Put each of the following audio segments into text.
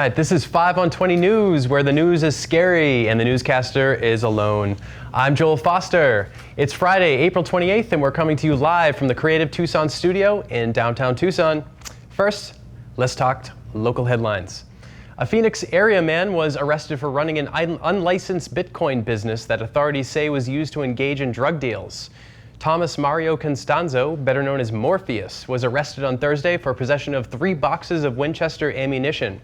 right, this is 5 on 20 News, where the news is scary and the newscaster is alone. I'm Joel Foster. It's Friday, April 28th, and we're coming to you live from the Creative Tucson studio in downtown Tucson. First, let's talk local headlines. A Phoenix area man was arrested for running an unlicensed Bitcoin business that authorities say was used to engage in drug deals. Thomas Mario Constanzo, better known as Morpheus, was arrested on Thursday for possession of 3 boxes of Winchester ammunition.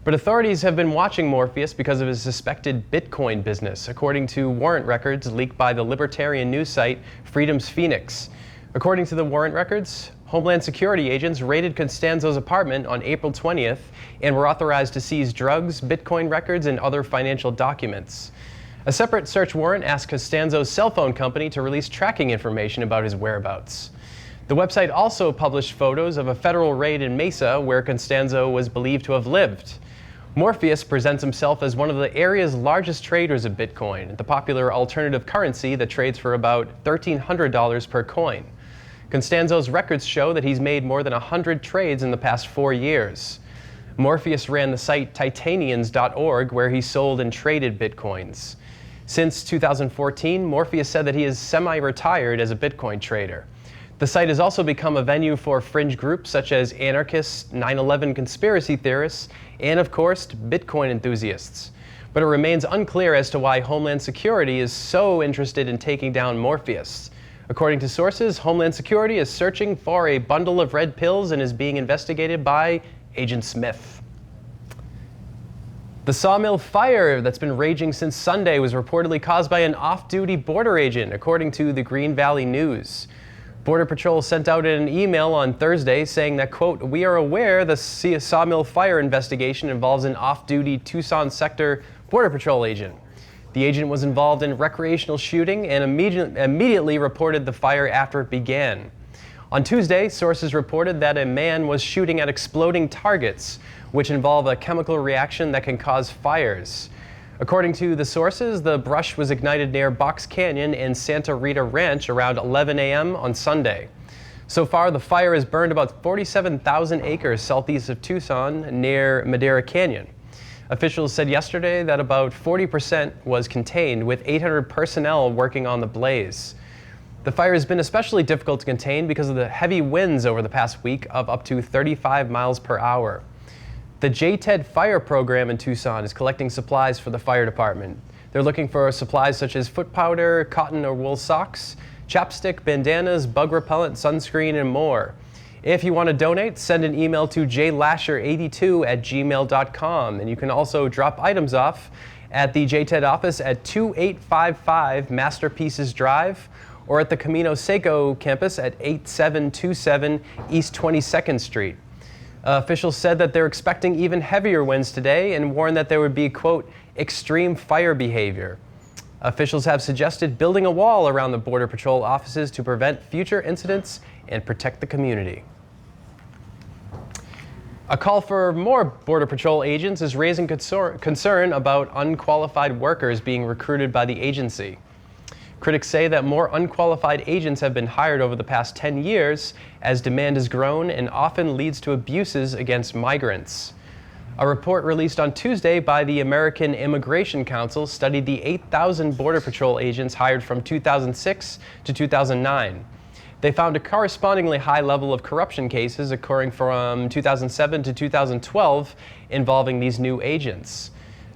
But authorities have been watching Morpheus because of his suspected Bitcoin business, according to warrant records leaked by the libertarian news site Freedom's Phoenix. According to the warrant records, Homeland Security agents raided Constanzo's apartment on April 20th and were authorized to seize drugs, Bitcoin records, and other financial documents. A separate search warrant asked Constanzo's cell phone company to release tracking information about his whereabouts. The website also published photos of a federal raid in Mesa where Constanzo was believed to have lived. Morpheus presents himself as one of the area's largest traders of Bitcoin, the popular alternative currency that trades for about $1,300 per coin. Constanzo's records show that he's made more than 100 trades in the past 4 years. Morpheus ran the site Titanians.org, where he sold and traded Bitcoins. Since 2014, Morpheus said that he is semi-retired as a Bitcoin trader. The site has also become a venue for fringe groups such as anarchists, 9/11 conspiracy theorists, and of course, Bitcoin enthusiasts. But it remains unclear as to why Homeland Security is so interested in taking down Morpheus. According to sources, Homeland Security is searching for a bundle of red pills and is being investigated by Agent Smith. The sawmill fire that's been raging since Sunday was reportedly caused by an off-duty border agent, according to the Green Valley News. Border Patrol sent out an email on Thursday saying that, quote, "We are aware the sawmill fire investigation involves an off-duty Tucson sector Border Patrol agent. The agent was involved in recreational shooting and immediately reported the fire after it began." On Tuesday, sources reported that a man was shooting at exploding targets, which involve a chemical reaction that can cause fires. According to the sources, the brush was ignited near Box Canyon and Santa Rita Ranch around 11 a.m. on Sunday. So far, the fire has burned about 47,000 acres southeast of Tucson near Madera Canyon. Officials said yesterday that about 40% was contained, with 800 personnel working on the blaze. The fire has been especially difficult to contain because of the heavy winds over the past week of up to 35 miles per hour. The JTED Fire Program in Tucson is collecting supplies for the fire department. They're looking for supplies such as foot powder, cotton or wool socks, chapstick, bandanas, bug repellent, sunscreen, and more. If you want to donate, send an email to jlasher82@gmail.com, and you can also drop items off at the JTED office at 2855 Masterpieces Drive or at the Camino Seco campus at 8727 East 22nd Street. Officials said that they're expecting even heavier winds today and warned that there would be, quote, extreme fire behavior. Officials have suggested building a wall around the Border Patrol offices to prevent future incidents and protect the community. A call for more Border Patrol agents is raising concern about unqualified workers being recruited by the agency. Critics say that more unqualified agents have been hired over the past 10 years as demand has grown and often leads to abuses against migrants. A report released on Tuesday by the American Immigration Council studied the 8,000 Border Patrol agents hired from 2006 to 2009. They found a correspondingly high level of corruption cases occurring from 2007 to 2012 involving these new agents.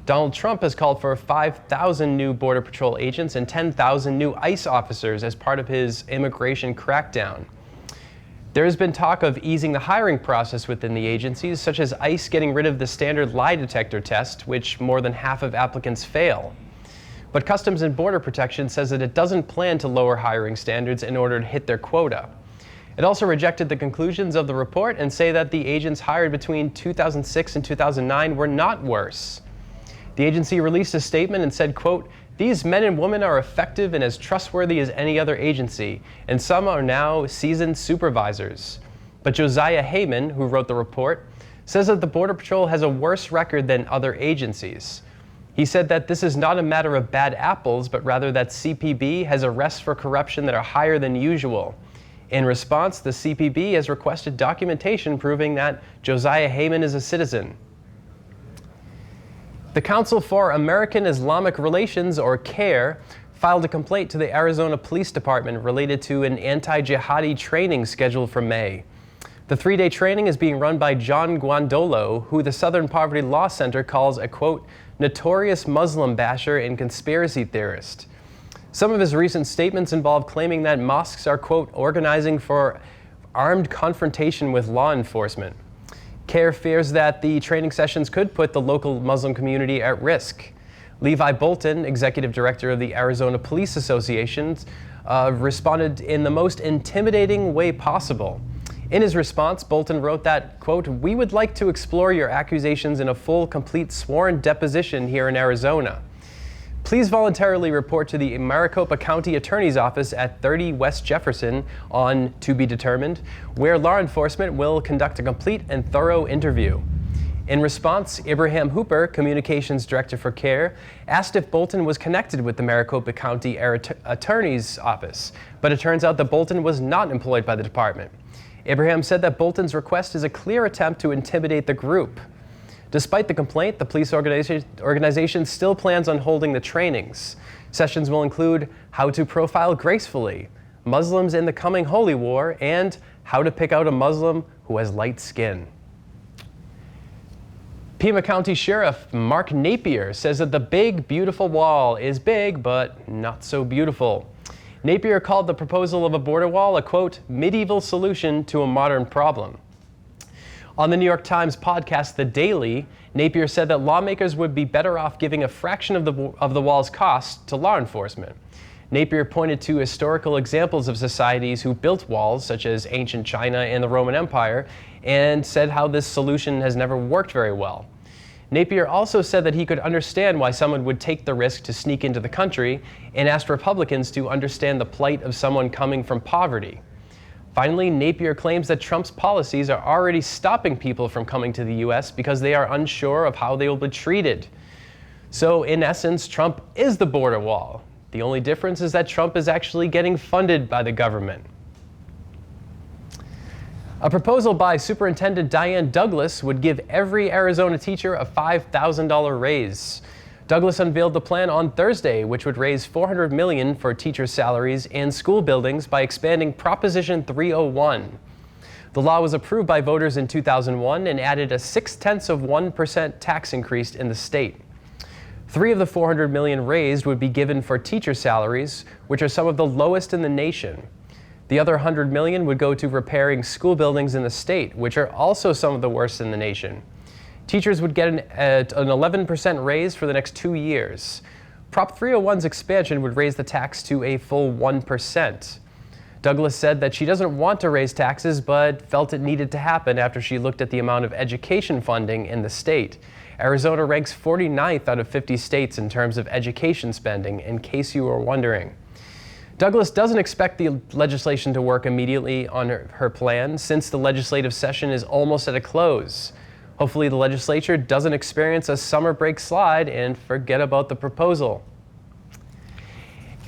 Donald Trump has called for 5,000 new Border Patrol agents and 10,000 new ICE officers as part of his immigration crackdown. There has been talk of easing the hiring process within the agencies, such as ICE getting rid of the standard lie detector test, which more than half of applicants fail. But Customs and Border Protection says that it doesn't plan to lower hiring standards in order to hit their quota. It also rejected the conclusions of the report and say that the agents hired between 2006 and 2009 were not worse. The agency released a statement and said, quote, "These men and women are effective and as trustworthy as any other agency, and some are now seasoned supervisors." But Josiah Heyman, who wrote the report, says that the Border Patrol has a worse record than other agencies. He said that this is not a matter of bad apples, but rather that CPB has arrests for corruption that are higher than usual. In response, the CPB has requested documentation proving that Josiah Heyman is a citizen. The Council for American Islamic Relations, or CAIR, filed a complaint to the Arizona Police Department related to an anti-jihadi training scheduled for May. The three-day training is being run by John Guandolo, who the Southern Poverty Law Center calls a, quote, notorious Muslim basher and conspiracy theorist. Some of his recent statements involve claiming that mosques are, quote, organizing for armed confrontation with law enforcement. CAIR fears that the training sessions could put the local Muslim community at risk. Levi Bolton, executive director of the Arizona Police Association, responded in the most intimidating way possible. In his response, Bolton wrote that, quote, we would like to explore your accusations in a full, complete sworn deposition here in Arizona. Please voluntarily report to the Maricopa County Attorney's Office at 30 West Jefferson on To Be Determined, where law enforcement will conduct a complete and thorough interview. In response, Abraham Hooper, communications director for CAIR, asked if Bolton was connected with the Maricopa County Attorney's Office, but it turns out that Bolton was not employed by the department. Abraham said that Bolton's request is a clear attempt to intimidate the group. Despite the complaint, the police organization still plans on holding the trainings. Sessions will include how to profile gracefully, Muslims in the coming holy war, and how to pick out a Muslim who has light skin. Pima County Sheriff Mark Napier says that the big, beautiful wall is big, but not so beautiful. Napier called the proposal of a border wall a, quote, medieval solution to a modern problem. On the New York Times podcast, The Daily, Napier said that lawmakers would be better off giving a fraction of the wall's cost to law enforcement. Napier pointed to historical examples of societies who built walls, such as ancient China and the Roman Empire, and said how this solution has never worked very well. Napier also said that he could understand why someone would take the risk to sneak into the country, and asked Republicans to understand the plight of someone coming from poverty. Finally, Napier claims that Trump's policies are already stopping people from coming to the U.S. because they are unsure of how they will be treated. So, in essence, Trump is the border wall. The only difference is that Trump is actually getting funded by the government. A proposal by Superintendent Diane Douglas would give every Arizona teacher a $5,000 raise. Douglas unveiled the plan on Thursday, which would raise $400 million for teachers' salaries and school buildings by expanding Proposition 301. The law was approved by voters in 2001 and added a 0.6% tax increase in the state. $3 of the $400 million raised would be given for teacher salaries, which are some of the lowest in the nation. The other $100 million would go to repairing school buildings in the state, which are also some of the worst in the nation. Teachers would get an 11% raise for the next 2 years. Prop 301's expansion would raise the tax to a full 1%. Douglas said that she doesn't want to raise taxes, but felt it needed to happen after she looked at the amount of education funding in the state. Arizona ranks 49th out of 50 states in terms of education spending, in case you were wondering. Douglas doesn't expect the legislation to work immediately on her plan, since the legislative session is almost at a close. Hopefully the legislature doesn't experience a summer break slide and forget about the proposal.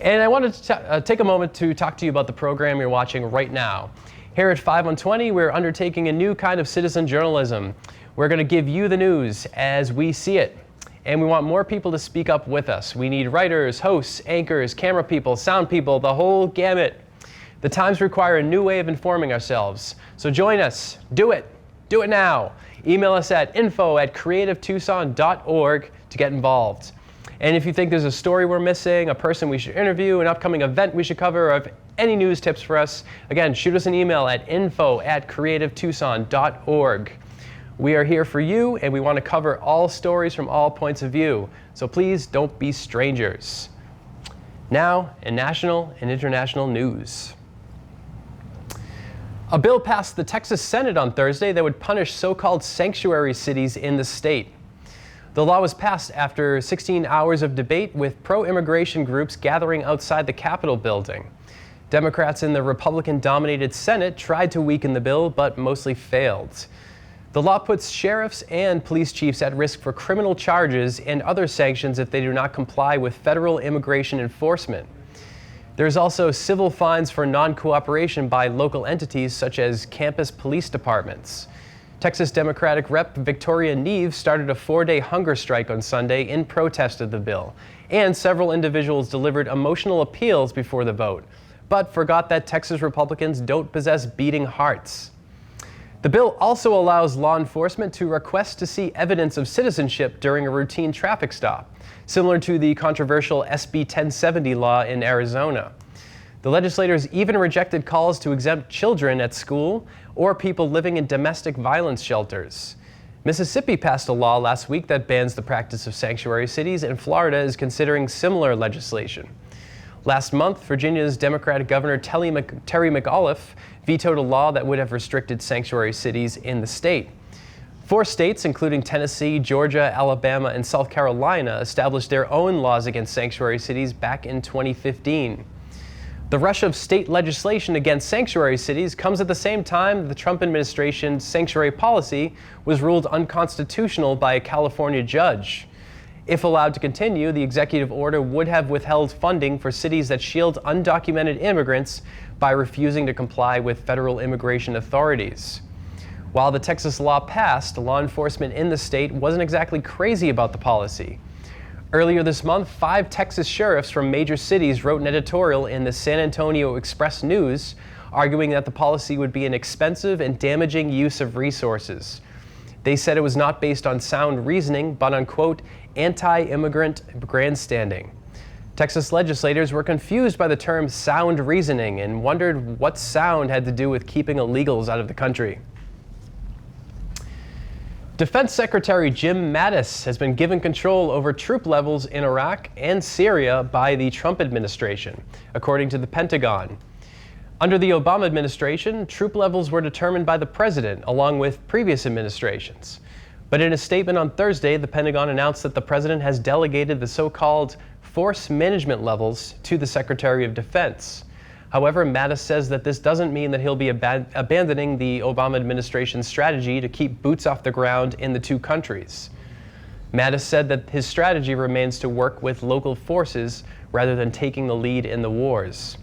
And I wanted to take a moment to talk to you about the program you're watching right now. Here at 5 on 20, we're undertaking a new kind of citizen journalism. We're going to give you the news as we see it. And we want more people to speak up with us. We need writers, hosts, anchors, camera people, sound people, the whole gamut. The times require a new way of informing ourselves. So join us. Do it. Do it now. Email us at info@creativetucson.org to get involved. And if you think there's a story we're missing, a person we should interview, an upcoming event we should cover, or any news tips for us, again, shoot us an email at info@creativetucson.org. We are here for you, and we want to cover all stories from all points of view. So please don't be strangers. Now, in national and international news. A bill passed the Texas Senate on Thursday that would punish so-called sanctuary cities in the state. The law was passed after 16 hours of debate, with pro-immigration groups gathering outside the Capitol building. Democrats in the Republican-dominated Senate tried to weaken the bill, but mostly failed. The law puts sheriffs and police chiefs at risk for criminal charges and other sanctions if they do not comply with federal immigration enforcement. There's also civil fines for non-cooperation by local entities such as campus police departments. Texas Democratic Rep. Victoria Neve started a 4-day hunger strike on Sunday in protest of the bill, and several individuals delivered emotional appeals before the vote, but forgot that Texas Republicans don't possess beating hearts. The bill also allows law enforcement to request to see evidence of citizenship during a routine traffic stop, similar to the controversial SB 1070 law in Arizona. The legislators even rejected calls to exempt children at school or people living in domestic violence shelters. Mississippi passed a law last week that bans the practice of sanctuary cities, and Florida is considering similar legislation. Last month, Virginia's Democratic Governor Terry McAuliffe vetoed a law that would have restricted sanctuary cities in the state. 4 states, including Tennessee, Georgia, Alabama, and South Carolina, established their own laws against sanctuary cities back in 2015. The rush of state legislation against sanctuary cities comes at the same time the Trump administration's sanctuary policy was ruled unconstitutional by a California judge. If allowed to continue, the executive order would have withheld funding for cities that shield undocumented immigrants by refusing to comply with federal immigration authorities. While the Texas law passed, law enforcement in the state wasn't exactly crazy about the policy. Earlier this month, 5 Texas sheriffs from major cities wrote an editorial in the San Antonio Express News arguing that the policy would be an expensive and damaging use of resources. They said it was not based on sound reasoning, but on, quote, anti-immigrant grandstanding. Texas legislators were confused by the term sound reasoning and wondered what sound had to do with keeping illegals out of the country. Defense Secretary Jim Mattis has been given control over troop levels in Iraq and Syria by the Trump administration, according to the Pentagon. Under the Obama administration, troop levels were determined by the president, along with previous administrations. But in a statement on Thursday, the Pentagon announced that the president has delegated the so-called force management levels to the Secretary of Defense. However, Mattis says that this doesn't mean that he'll be abandoning the Obama administration's strategy to keep boots off the ground in the 2 countries. Mattis said that his strategy remains to work with local forces rather than taking the lead in the wars.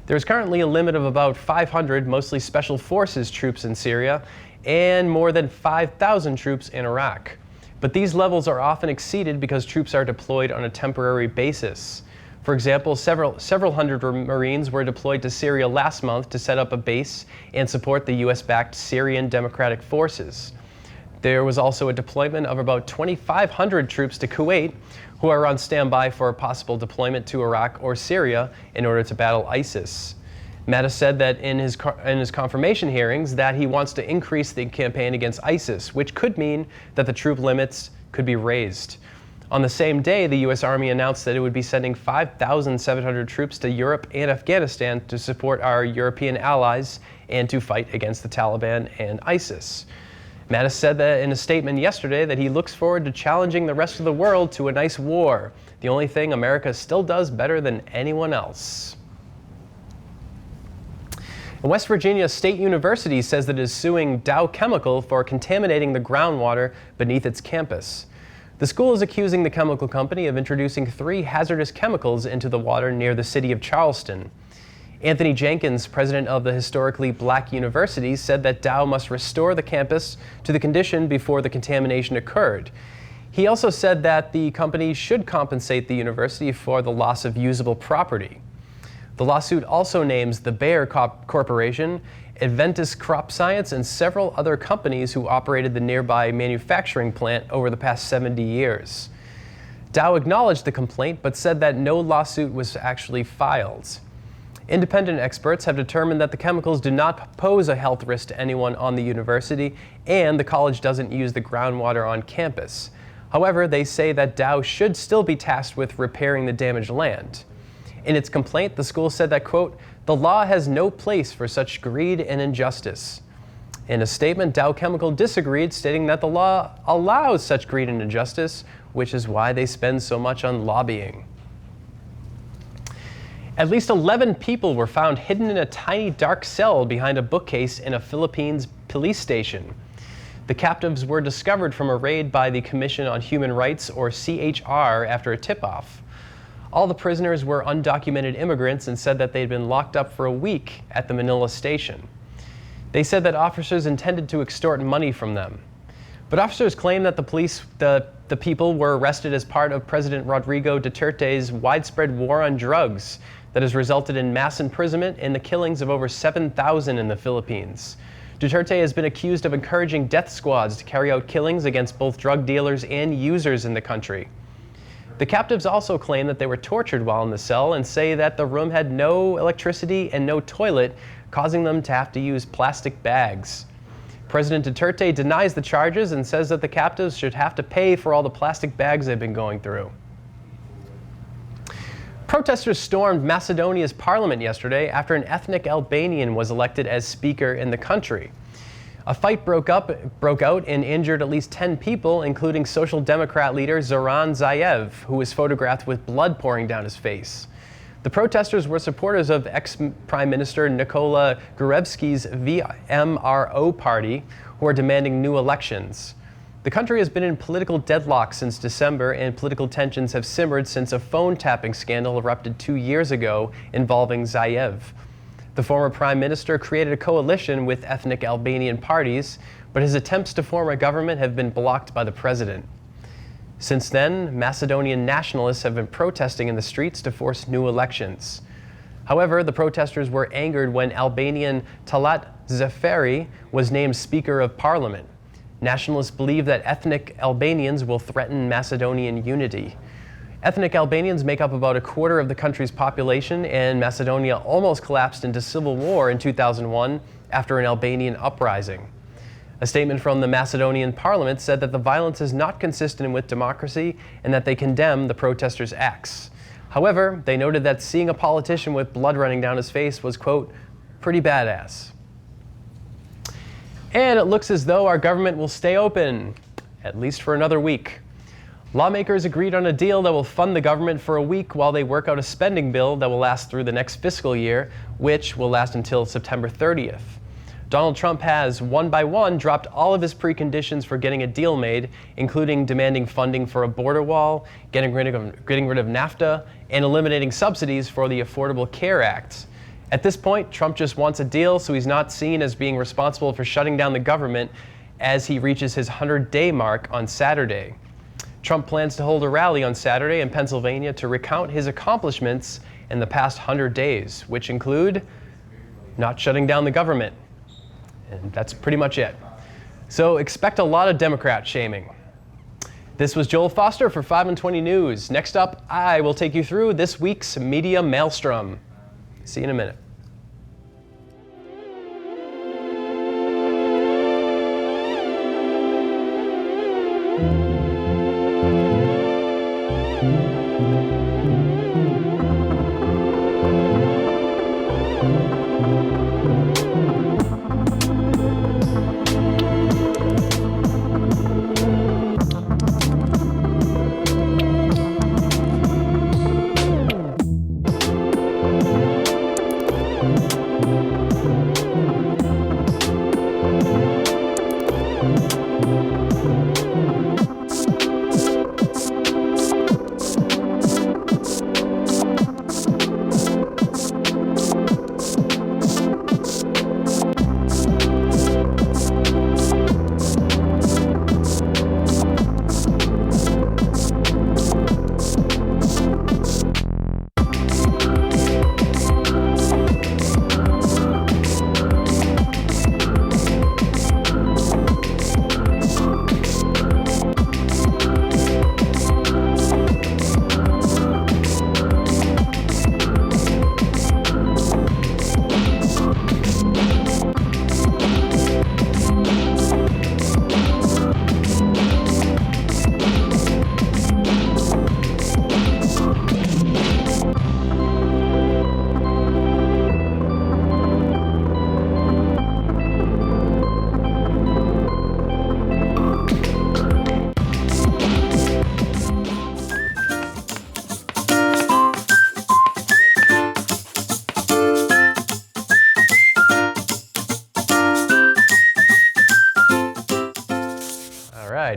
There's currently a limit of about 500, mostly special forces troops in Syria, and more than 5,000 troops in Iraq. But these levels are often exceeded because troops are deployed on a temporary basis. For example, several hundred Marines were deployed to Syria last month to set up a base and support the U.S.-backed Syrian Democratic Forces. There was also a deployment of about 2,500 troops to Kuwait, who are on standby for a possible deployment to Iraq or Syria in order to battle ISIS. Mattis said that in his confirmation hearings that he wants to increase the campaign against ISIS, which could mean that the troop limits could be raised. On the same day, the U.S. Army announced that it would be sending 5,700 troops to Europe and Afghanistan to support our European allies and to fight against the Taliban and ISIS. Mattis said that in a statement yesterday that he looks forward to challenging the rest of the world to a nice war, the only thing America still does better than anyone else. West Virginia State University says that it is suing Dow Chemical for contaminating the groundwater beneath its campus. The school is accusing the chemical company of introducing 3 hazardous chemicals into the water near the city of Charleston. Anthony Jenkins, president of the historically black university, said that Dow must restore the campus to the condition before the contamination occurred. He also said that the company should compensate the university for the loss of usable property. The lawsuit also names the Bayer Corporation, Adventis Crop Science, and several other companies who operated the nearby manufacturing plant over the past 70 years. Dow acknowledged the complaint but said that no lawsuit was actually filed. Independent experts have determined that the chemicals do not pose a health risk to anyone on the university, and the college doesn't use the groundwater on campus. However, they say that Dow should still be tasked with repairing the damaged land. In its complaint, the school said that, quote, the law has no place for such greed and injustice. In a statement, Dow Chemical disagreed, stating that the law allows such greed and injustice, which is why they spend so much on lobbying. At least 11 people were found hidden in a tiny dark cell behind a bookcase in a Philippines police station. The captives were discovered from a raid by the Commission on Human Rights, or CHR, after a tip-off. All the prisoners were undocumented immigrants and said that they'd been locked up for a week at the Manila station. They said that officers intended to extort money from them. But officers claim that the people were arrested as part of President Rodrigo Duterte's widespread war on drugs that has resulted in mass imprisonment and the killings of over 7,000 in the Philippines. Duterte has been accused of encouraging death squads to carry out killings against both drug dealers and users in the country. The captives also claim that they were tortured while in the cell and say that the room had no electricity and no toilet, causing them to have to use plastic bags. President Duterte denies the charges and says that the captives should have to pay for all the plastic bags they've been going through. Protesters stormed Macedonia's parliament yesterday after an ethnic Albanian was elected as speaker in the country. A fight broke out and injured at least 10 people, including Social Democrat leader Zoran Zaev, who was photographed with blood pouring down his face. The protesters were supporters of ex-Prime Minister Nikola Gruevski's VMRO party, who are demanding new elections. The country has been in political deadlock since December, and political tensions have simmered since a phone tapping scandal erupted 2 years ago involving Zaev. The former prime minister created a coalition with ethnic Albanian parties, but his attempts to form a government have been blocked by the president. Since then, Macedonian nationalists have been protesting in the streets to force new elections. However, the protesters were angered when Albanian Talat Zaferi was named Speaker of Parliament. Nationalists believe that ethnic Albanians will threaten Macedonian unity. Ethnic Albanians make up about a quarter of the country's population, and Macedonia almost collapsed into civil war in 2001 after an Albanian uprising. A statement from the Macedonian parliament said that the violence is not consistent with democracy and that they condemn the protesters' acts. However, they noted that seeing a politician with blood running down his face was, quote, pretty badass. And it looks as though our government will stay open, at least for another week. Lawmakers agreed on a deal that will fund the government for a week while they work out a spending bill that will last through the next fiscal year, which will last until September 30th. Donald Trump has, one by one, dropped all of his preconditions for getting a deal made, including demanding funding for a border wall, getting rid of NAFTA, and eliminating subsidies for the Affordable Care Act. At this point, Trump just wants a deal, so he's not seen as being responsible for shutting down the government as he reaches his 100-day mark on Saturday. Trump plans to hold a rally on Saturday in Pennsylvania to recount his accomplishments in the past 100 days, which include not shutting down the government. And that's pretty much it. So expect a lot of Democrat shaming. This was Joel Foster for 5 and 20 News. Next up, I will take you through this week's Media Maelstrom. See you in a minute.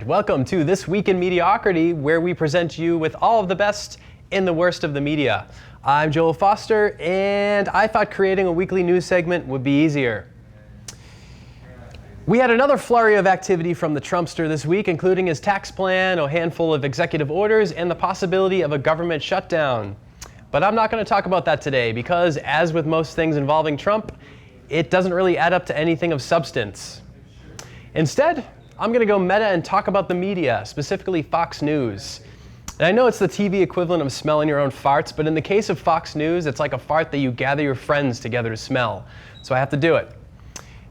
Welcome to This Week in Mediocrity, where we present you with all of the best and the worst of the media. I'm Joel Foster, and I thought creating a weekly news segment would be easier. We had another flurry of activity from the Trumpster this week, including his tax plan, a handful of executive orders, and the possibility of a government shutdown. But I'm not going to talk about that today because, as with most things involving Trump, it doesn't really add up to anything of substance. Instead, I'm going to go meta and talk about the media, specifically Fox News. And I know it's the TV equivalent of smelling your own farts, but in the case of Fox News, it's like a fart that you gather your friends together to smell. So I have to do it.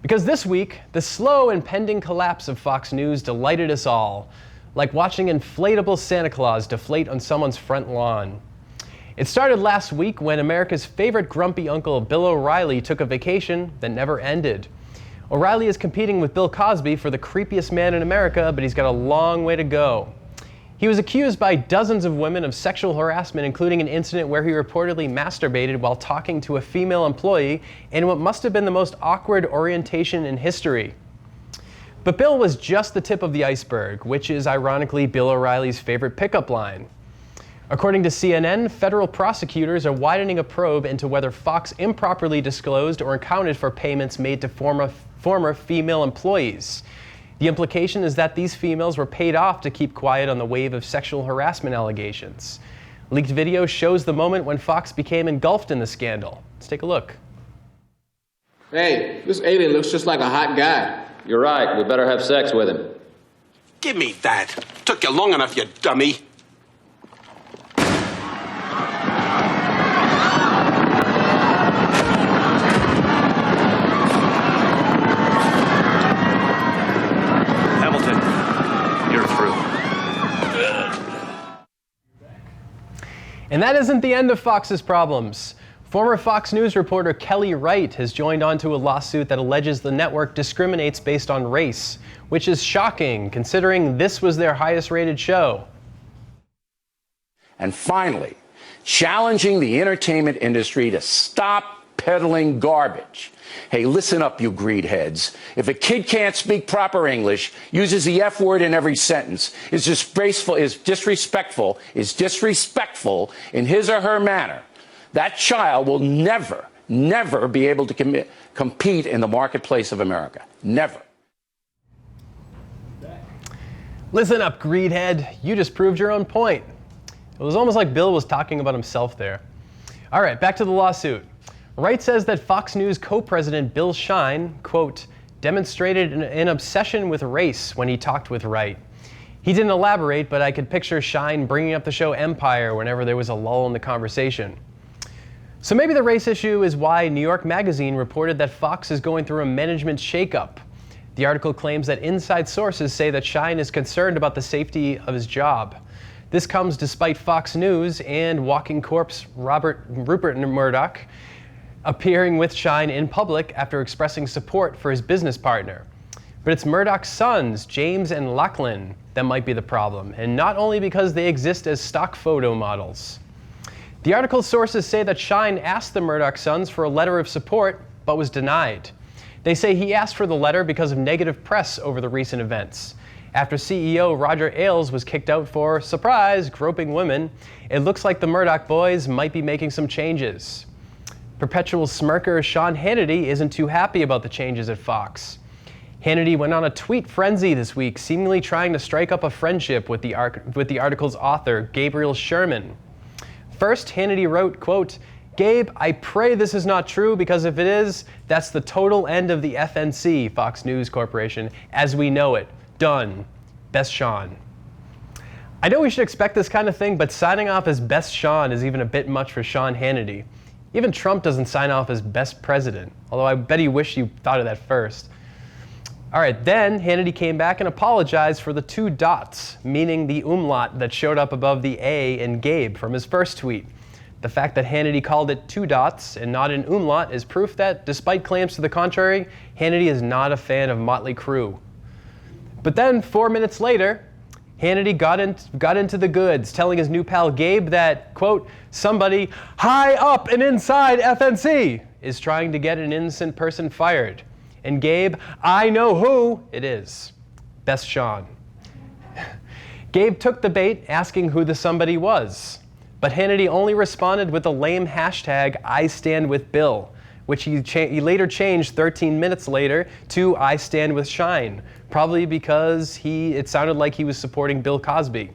Because this week, the slow and pending collapse of Fox News delighted us all, like watching inflatable Santa Claus deflate on someone's front lawn. It started last week when America's favorite grumpy uncle, Bill O'Reilly, took a vacation that never ended. O'Reilly is competing with Bill Cosby for the creepiest man in America, but he's got a long way to go. He was accused by dozens of women of sexual harassment, including an incident where he reportedly masturbated while talking to a female employee in what must have been the most awkward orientation in history. But Bill was just the tip of the iceberg, which is ironically Bill O'Reilly's favorite pickup line. According to CNN, federal prosecutors are widening a probe into whether Fox improperly disclosed or accounted for payments made to former female employees. The implication is that these females were paid off to keep quiet on the wave of sexual harassment allegations. Leaked video shows the moment when Fox became engulfed in the scandal. Let's take a look. Hey, this alien looks just like a hot guy. You're right. We better have sex with him. Give me that. Took you long enough, you dummy. And that isn't the end of Fox's problems. Former Fox News reporter Kelly Wright has joined onto a lawsuit that alleges the network discriminates based on race, which is shocking considering this was their highest rated show. And finally, challenging the entertainment industry to stop peddling garbage. Hey, listen up, you greed heads. If a kid can't speak proper English, uses the F word in every sentence, is disgraceful, is disrespectful in his or her manner, that child will never be able to compete in the marketplace of America. Never. Listen up, greedhead. You just proved your own point. It was almost like Bill was talking about himself there. All right, back to the lawsuit. Wright says that Fox News co-president Bill Shine, quote, demonstrated an obsession with race when he talked with Wright. He didn't elaborate, but I could picture Shine bringing up the show Empire whenever there was a lull in the conversation. So maybe the race issue is why New York Magazine reported that Fox is going through a management shakeup. The article claims that inside sources say that Shine is concerned about the safety of his job. This comes despite Fox News and walking corpse Rupert Murdoch appearing with Shine in public after expressing support for his business partner. But it's Murdoch's sons, James and Lachlan, that might be the problem, and not only because they exist as stock photo models. The article's sources say that Shine asked the Murdoch sons for a letter of support, but was denied. They say he asked for the letter because of negative press over the recent events. After CEO Roger Ailes was kicked out for, surprise, groping women, it looks like the Murdoch boys might be making some changes. Perpetual smirker Sean Hannity isn't too happy about the changes at Fox. Hannity went on a tweet frenzy this week, seemingly trying to strike up a friendship with the article's author, Gabriel Sherman. First, Hannity wrote, quote, Gabe, I pray this is not true because if it is, that's the total end of the FNC, Fox News Corporation, as we know it. Done. Best Sean. I know we should expect this kind of thing, but signing off as Best Sean is even a bit much for Sean Hannity. Even Trump doesn't sign off as best president, although I bet he wished you thought of that first. All right, then Hannity came back and apologized for the 2 dots, meaning the umlaut that showed up above the A in Gabe from his first tweet. The fact that Hannity called it 2 dots and not an umlaut is proof that, despite claims to the contrary, Hannity is not a fan of Motley Crue. But then, 4 minutes later, Hannity got into the goods, telling his new pal Gabe that, quote, somebody high up and inside FNC is trying to get an innocent person fired. And Gabe, I know who it is. Best Sean. Gabe took the bait, asking who the somebody was. But Hannity only responded with the lame hashtag, I stand with Bill, which he later changed 13 minutes later to I Stand With Shine, probably because it sounded like he was supporting Bill Cosby.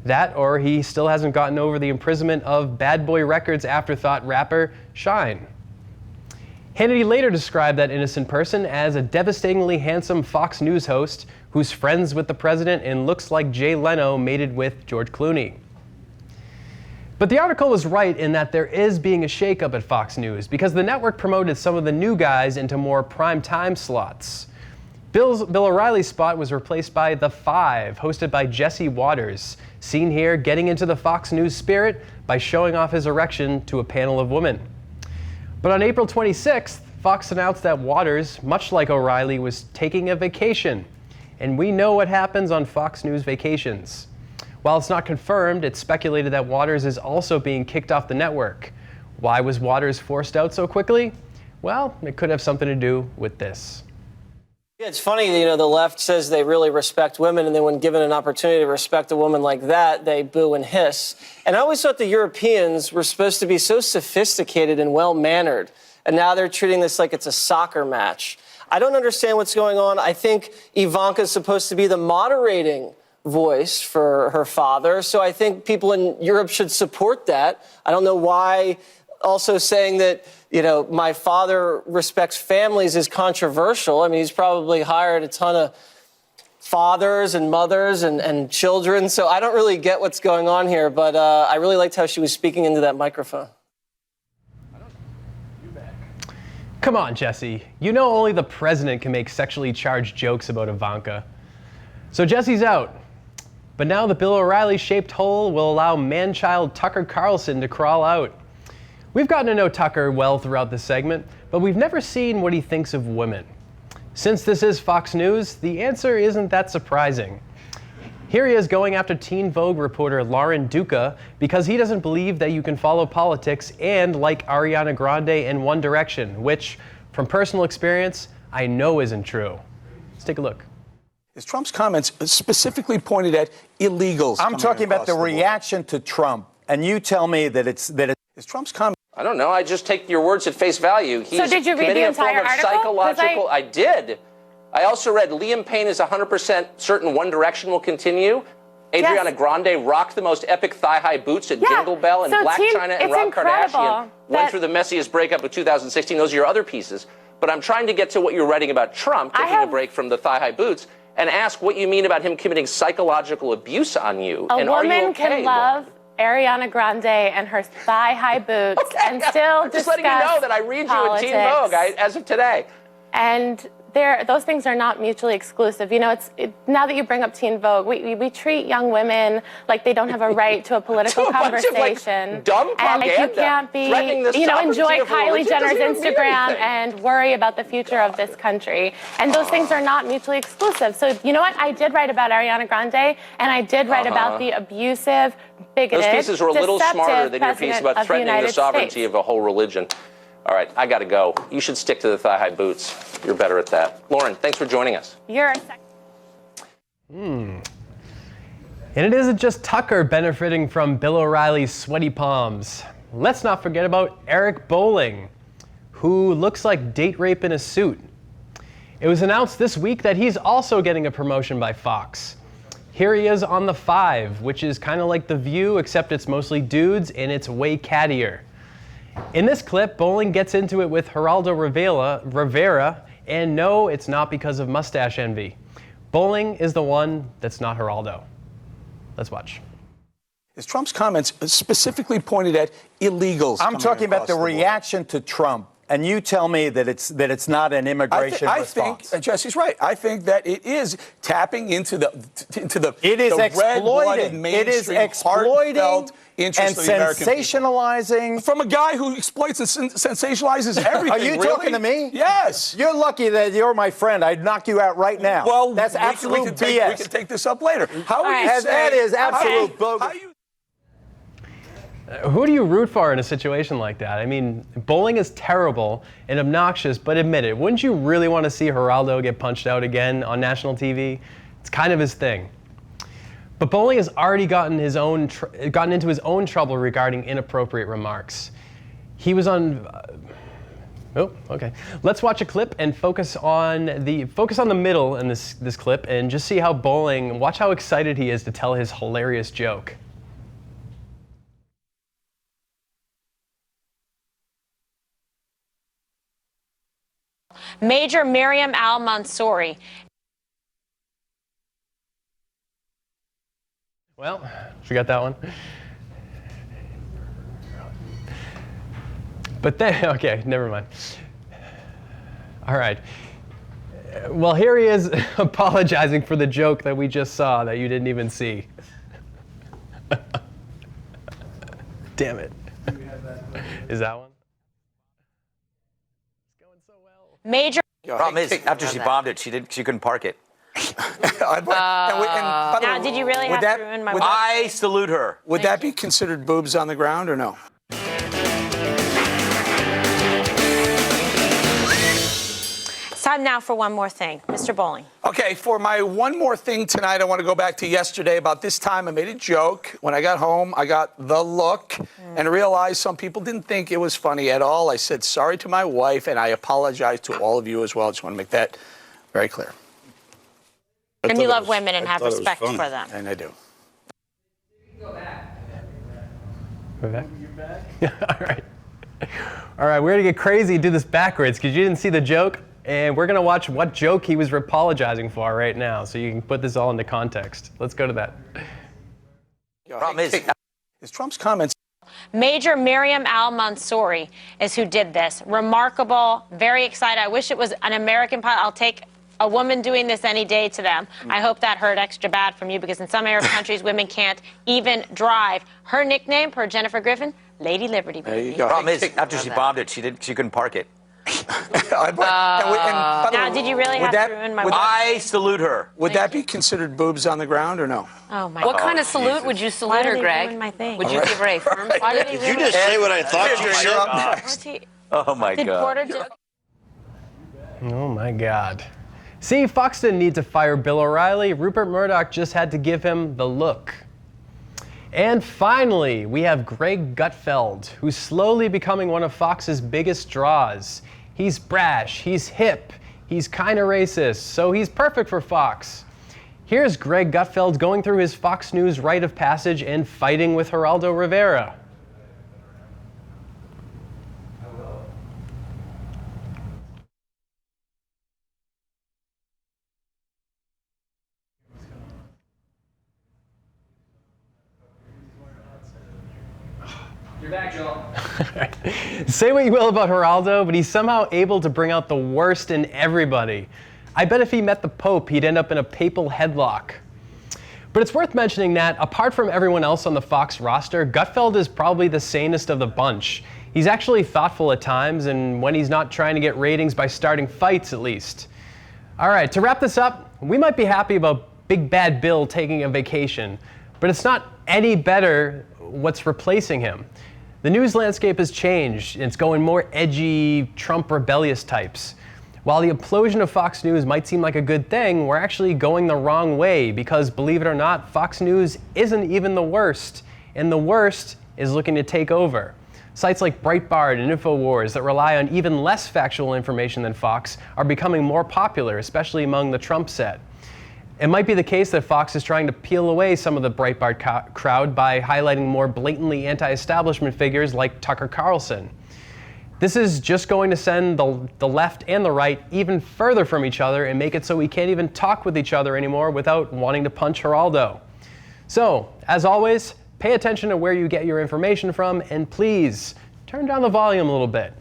That, or he still hasn't gotten over the imprisonment of Bad Boy Records afterthought rapper Shine. Hannity later described that innocent person as a devastatingly handsome Fox News host who's friends with the president and looks like Jay Leno mated with George Clooney. But the article was right in that there is being a shakeup at Fox News because the network promoted some of the new guys into more prime time slots. Bill O'Reilly's spot was replaced by The Five, hosted by Jesse Waters, seen here getting into the Fox News spirit by showing off his erection to a panel of women. But on April 26th, Fox announced that Waters, much like O'Reilly, was taking a vacation. And we know what happens on Fox News vacations. While it's not confirmed, it's speculated that Waters is also being kicked off the network. Why was Waters forced out so quickly? Well, it could have something to do with this. Yeah, it's funny, the left says they really respect women, and then when given an opportunity to respect a woman like that, they boo and hiss. And I always thought the Europeans were supposed to be so sophisticated and well-mannered, and now they're treating this like it's a soccer match. I don't understand what's going on. I think Ivanka's supposed to be the moderating voice for her father, so I think people in Europe should support that. I don't know why also saying that, my father respects families is controversial. I mean, he's probably hired a ton of fathers and mothers and children, so I don't really get what's going on here, but I really liked how she was speaking into that microphone. Come on, Jesse. You know only the president can make sexually charged jokes about Ivanka. So Jesse's out. But now the Bill O'Reilly-shaped hole will allow man-child Tucker Carlson to crawl out. We've gotten to know Tucker well throughout this segment, but we've never seen what he thinks of women. Since this is Fox News, the answer isn't that surprising. Here he is going after Teen Vogue reporter Lauren Duca because he doesn't believe that you can follow politics and like Ariana Grande and One Direction, which, from personal experience, I know isn't true. Let's take a look. Is Trump's comments specifically pointed at illegals? I'm talking about the reaction to Trump, and you tell me that it's Is Trump's comment? I don't know. I just take your words at face value. He's So did you read the entire article? Psychological. I did. I also read Liam Payne is 100% certain One Direction will continue. Adriana Grande rocked the most epic thigh-high boots at Jingle Bell, and Black China and Rob Kardashian went through the messiest breakup of 2016. Those are your other pieces. But I'm trying to get to what you're writing about Trump taking a break from the thigh-high boots and ask what you mean about him committing psychological abuse on you. And are you okay? A woman can love Ariana Grande and her thigh-high boots and still discuss just letting you know that I read politics. You in Teen Vogue as of today. And those things are not mutually exclusive. Now that you bring up Teen Vogue, we treat young women like they don't have a right to a political conversation. Of, dumb propaganda. And you can't be, enjoy Kylie Jenner's Instagram and worry about the future of this country. And those things are not mutually exclusive. So you know what? I did write about Ariana Grande, and I did write about the abusive, bigoted, those pieces were a little smarter than your piece about threatening the sovereignty States. of a whole religion. All right, I got to go. You should stick to the thigh-high boots. You're better at that. Lauren, thanks for joining us. You're a And it isn't just Tucker benefiting from Bill O'Reilly's sweaty palms. Let's not forget about Eric Bolling, who looks like date rape in a suit. It was announced this week that he's also getting a promotion by Fox. Here he is on The Five, which is kind of like The View, except it's mostly dudes and it's way cattier. In this clip, Bolling gets into it with Geraldo Rivera, and no, it's not because of mustache envy. Bolling is the one that's not Geraldo. Let's watch. Is Trump's comments specifically pointed at illegals? I'm talking about the reaction to Trump, and you tell me that it's not an immigration response. I think Jesse's right. I think that it is tapping into the it is exploiting. It is exploiting and sensationalizing from a guy who exploits and sensationalizes everything. Are you talking to me? Yes. You're lucky that you're my friend. I'd knock you out right now. Well, that's absolute BS. We can take this up later. How are you saying that is absolute bogus. Who do you root for in a situation like that? I mean, Bolling is terrible and obnoxious, but admit it, wouldn't you really want to see Geraldo get punched out again on national TV? It's kind of his thing. But Bolling has already gotten into his own trouble regarding inappropriate remarks. He was on, Oh, okay. Let's watch a clip and focus on the middle in this clip and just see how Bowling, watch how excited he is to tell his hilarious joke. Major Miriam al-Mansouri. Well, she got that one. But then, okay, never mind. All right. Well, here he is apologizing for the joke that we just saw that you didn't even see. Damn it. Is that one? It's going so well. Major. Problem is, after she bombed it, she couldn't park it. Now, did you really have to ruin my work? I salute her. Would that be considered boobs on the ground or no? It's time now for one more thing. Mr. Bowling. Okay, for my one more thing tonight, I want to go back to yesterday. About this time, I made a joke. When I got home, I got the look and realized some people didn't think it was funny at all. I said sorry to my wife, and I apologize to all of you as well. I just want to make that very clear. And you love women and have respect for them. And I do. We're back? All right. All right, we're going to get crazy and do this backwards because you didn't see the joke. And we're going to watch what joke he was apologizing for right now so you can put this all into context. Let's go to that. Problem is Trump's comments. Major Miriam al-Mansouri is who did this. Remarkable, very excited. I wish it was an American pilot. I'll take a woman doing this any day to them. I hope that hurt extra bad from you because in some Arab countries, women can't even drive. Her nickname, per Jennifer Griffin, Lady Liberty. There you go. Problem is, after she bombed it, she couldn't park it. Now, did you really have to ruin my work? I salute her. Would that be considered boobs on the ground or no? Oh, my What God. kind of salute would you salute her, Greg? My thing? Would you give her a firm? Did you just say what I thought you said? Oh, my Did God. Porter do? Oh, my God. See, Fox didn't need to fire Bill O'Reilly. Rupert Murdoch just had to give him the look. And finally, we have Greg Gutfeld, who's slowly becoming one of Fox's biggest draws. He's brash, he's hip, he's kind of racist, so he's perfect for Fox. Here's Greg Gutfeld going through his Fox News rite of passage and fighting with Geraldo Rivera. You're back, Joel. Say what you will about Geraldo, but he's somehow able to bring out the worst in everybody. I bet if he met the Pope, he'd end up in a papal headlock. But it's worth mentioning that, apart from everyone else on the Fox roster, Gutfeld is probably the sanest of the bunch. He's actually thoughtful at times, and when he's not trying to get ratings by starting fights, at least. All right, to wrap this up, we might be happy about Big Bad Bill taking a vacation, but it's not any better what's replacing him. The news landscape has changed, and it's going more edgy, Trump rebellious types. While the implosion of Fox News might seem like a good thing, we're actually going the wrong way because, believe it or not, Fox News isn't even the worst, and the worst is looking to take over. Sites like Breitbart and InfoWars that rely on even less factual information than Fox are becoming more popular, especially among the Trump set. It might be the case that Fox is trying to peel away some of the Breitbart crowd by highlighting more blatantly anti-establishment figures like Tucker Carlson. This is just going to send the left and the right even further from each other and make it so we can't even talk with each other anymore without wanting to punch Geraldo. So, as always, pay attention to where you get your information from, and please turn down the volume a little bit.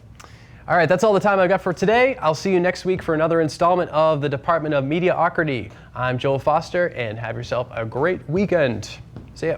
All right, that's all the time I've got for today. I'll see you next week for another installment of the Department of Mediocrity. I'm Joel Foster, and have yourself a great weekend. See ya.